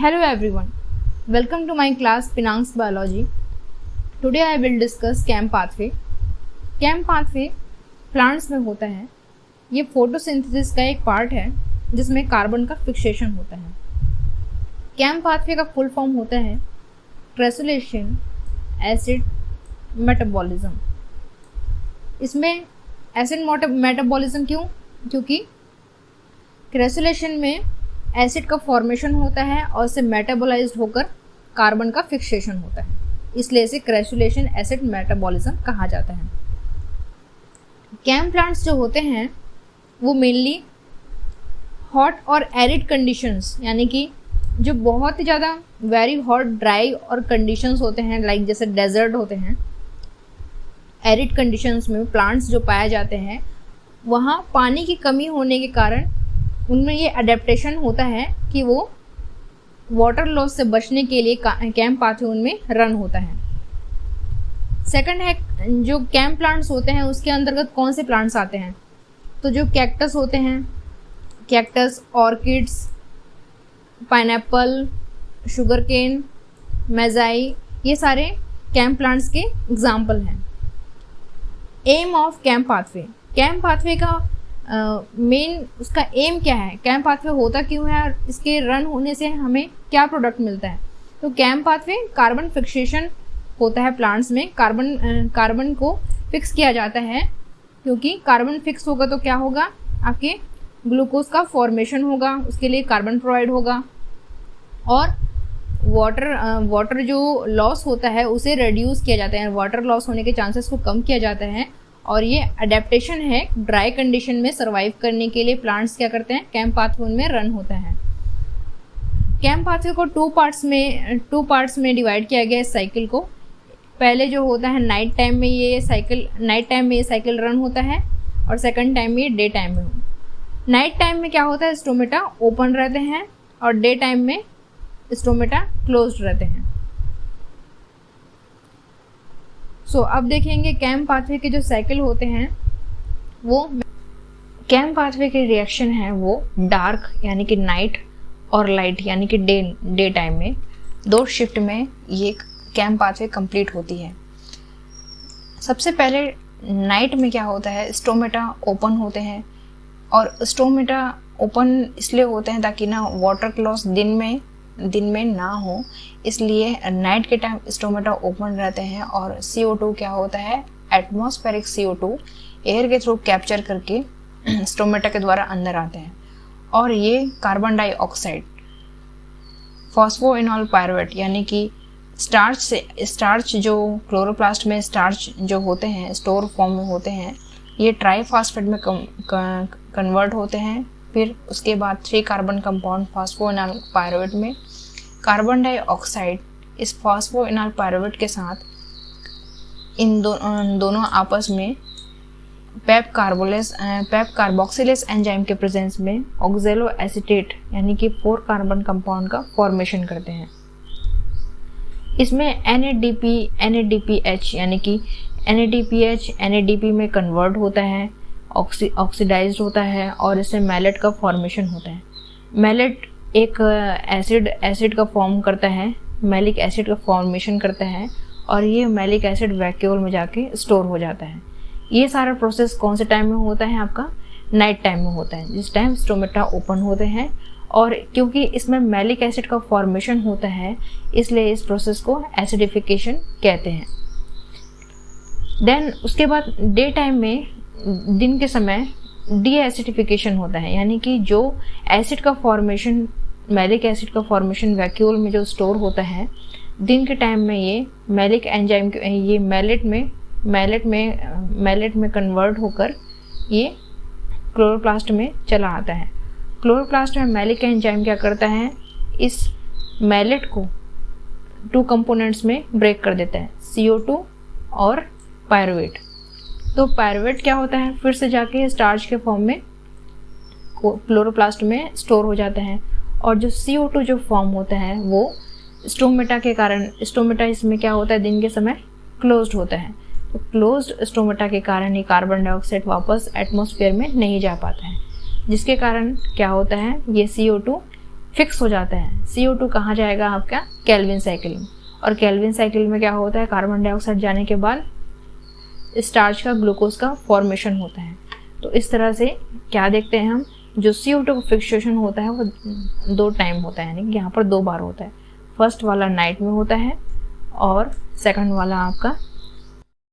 Hello everyone, welcome to my class Pinang's Biology. Today I will discuss CAM pathway. CAM pathway plants में होता है। ये photosynthesis का एक पार्ट है जिसमें कार्बन का फिक्सेशन होता है। CAM पाथवे का फुल फॉर्म होता है क्रेसुलेशन एसिड मेटाबॉलिज्म। इसमें एसिड मेटाबॉलिज्म क्यों? क्योंकि क्रेसुलेशन में एसिड का फॉर्मेशन होता है और इसे मेटाबोलाइज्ड होकर कार्बन का फिक्सेशन होता है, इसलिए इसे क्रेसुलेशन एसिड मेटाबॉलिज्म कहा जाता है। CAM प्लांट्स जो होते हैं वो मेनली हॉट और एरिड कंडीशंस, यानी कि जो बहुत ही ज़्यादा वेरी हॉट ड्राई और कंडीशंस होते हैं, लाइक जैसे डेजर्ट होते हैं, एरिड कंडीशंस में प्लांट्स जो पाए जाते हैं वहाँ पानी की कमी होने के कारण उनमें ये अडेप्टेशन होता है कि वो वाटर लॉस से बचने के लिए CAM पाथवे उनमें रन होता है। सेकंड है, जो CAM प्लांट्स होते हैं उसके अंतर्गत कौन से प्लांट्स आते हैं? तो जो कैक्टस होते हैं, cactus, orchids, pineapple, sugar cane, maize, ये सारे CAM प्लांट्स के एग्जाम्पल हैं। Aim of CAM pathway, CAM pathway का मेन उसका एम क्या है? CAM पाथवे होता क्यों है और इसके रन होने से हमें क्या प्रोडक्ट मिलता है? तो CAM पाथवे कार्बन फिक्सेशन होता है प्लांट्स में। कार्बन को फिक्स किया जाता है, क्योंकि कार्बन फिक्स होगा तो क्या होगा, आपके ग्लूकोज का फॉर्मेशन होगा, उसके लिए कार्बन प्रोवाइड होगा और वाटर जो लॉस होता है उसे रिड्यूस किया जाता है, वाटर लॉस होने के चांसेस को कम किया जाता है। और ये अडेप्टेशन है, ड्राई कंडीशन में सर्वाइव करने के लिए प्लांट्स क्या करते हैं, CAM पाथवे में रन होता है। CAM पाथवे को टू पार्ट्स में डिवाइड किया गया है साइकिल को। पहले जो होता है नाइट टाइम में ये साइकिल रन होता है और सेकंड टाइम में डे टाइम में। नाइट टाइम में क्या होता है, स्टोमेटा ओपन रहते हैं और डे टाइम में स्टोमेटा क्लोज्ड रहते हैं। अब देखेंगे CAM पाथवे के जो साइकिल होते हैं वो CAM पाथवे के रिएक्शन है वो डार्क यानी कि नाइट और लाइट यानी कि डे टाइम में, दो शिफ्ट में ये CAM पाथवे कंप्लीट होती है। सबसे पहले नाइट में क्या होता है, स्टोमेटा ओपन होते हैं और स्टोमेटा ओपन इसलिए होते हैं ताकि ना वाटर लॉस दिन में ना हो, इसलिए नाइट के टाइम स्टोमेटा ओपन रहते हैं और CO2 क्या होता है, एटमॉस्फेरिक CO2 एयर के थ्रू कैप्चर करके स्टोमेटा के द्वारा अंदर आते हैं और ये कार्बन डाइऑक्साइड फॉस्फोइनॉल पायरुवेट यानी कि स्टार्च जो क्लोरोप्लास्ट में स्टार्च जो होते हैं स्टोर फॉर्म में होते हैं, ये ट्राईफॉस्फेट में कन्वर्ट होते हैं। फिर उसके बाद 3 कार्बन कंपाउंड फॉस्फोइनॉल पायरुवेट में कार्बन डाइऑक्साइड इस फॉस्फोइनॉल पायरुवेट के साथ इन दोनों आपस में पेप कार्बोक्सिलेज एंजाइम के प्रेजेंस में ऑक्जेलो एसीटेट यानी कि 4 कार्बन कंपाउंड का फॉर्मेशन करते हैं। इसमें NADPH यानी कि NADPH NADP में कन्वर्ट होता है, ऑक्सीडाइज्ड होता है और इससे मैलेट का फॉर्मेशन होता है। मैलेट एक एसिड का फॉर्म करता है, मैलिक एसिड का फॉर्मेशन करता है और ये मैलिक एसिड वैक्यूल में जाके स्टोर हो जाता है। ये सारा प्रोसेस कौन से टाइम में होता है, आपका नाइट टाइम में होता है, जिस टाइम स्टोमेटा ओपन होते हैं। और क्योंकि इसमें मैलिक एसिड का फॉर्मेशन होता है इसलिए इस प्रोसेस को एसिडिफिकेशन कहते हैं। देन उसके बाद डे टाइम में, दिन के समय डी एसिडिफिकेशन होता है, यानी कि जो एसिड का फॉर्मेशन, मैलिक एसिड का फॉर्मेशन वैक्यूल में जो स्टोर होता है, दिन के टाइम में ये मैलिक एंजाइम ये मैलेट में कन्वर्ट होकर ये क्लोरोप्लास्ट में चला आता है। क्लोरोप्लास्ट में मैलिक एंजाइम क्या करता है, इस मैलेट को 2 कंपोनेंट्स में ब्रेक कर देता है, CO2 और पायरुवेट। तो पायरुवेट क्या होता है, फिर से जाके स्टार्च के फॉर्म में क्लोरोप्लास्ट में स्टोर हो जाता है और जो CO2 जो फॉर्म होता है वो स्टोमेटा के कारण, स्टोमेटा इसमें क्या होता है, दिन के समय क्लोज्ड होता है, तो क्लोज्ड स्टोमेटा के कारण ये कार्बन डाइऑक्साइड वापस एटमॉस्फेयर में नहीं जा पाता है, जिसके कारण क्या होता है, ये CO2 फिक्स हो जाता है। CO2 कहाँ जाएगा आपका, केल्विन साइकिल में। और केल्विन साइकिल में क्या होता है, कार्बन डाइऑक्साइड जाने के बाद स्टार्च का, ग्लूकोज का फॉर्मेशन होता है। तो इस तरह से क्या देखते हैं हम, जो CO2 का फिक्सेशन होता है वो 2 टाइम होता है, यानी कि यहाँ पर 2 बार होता है। फर्स्ट वाला नाइट में होता है और सेकंड वाला आपका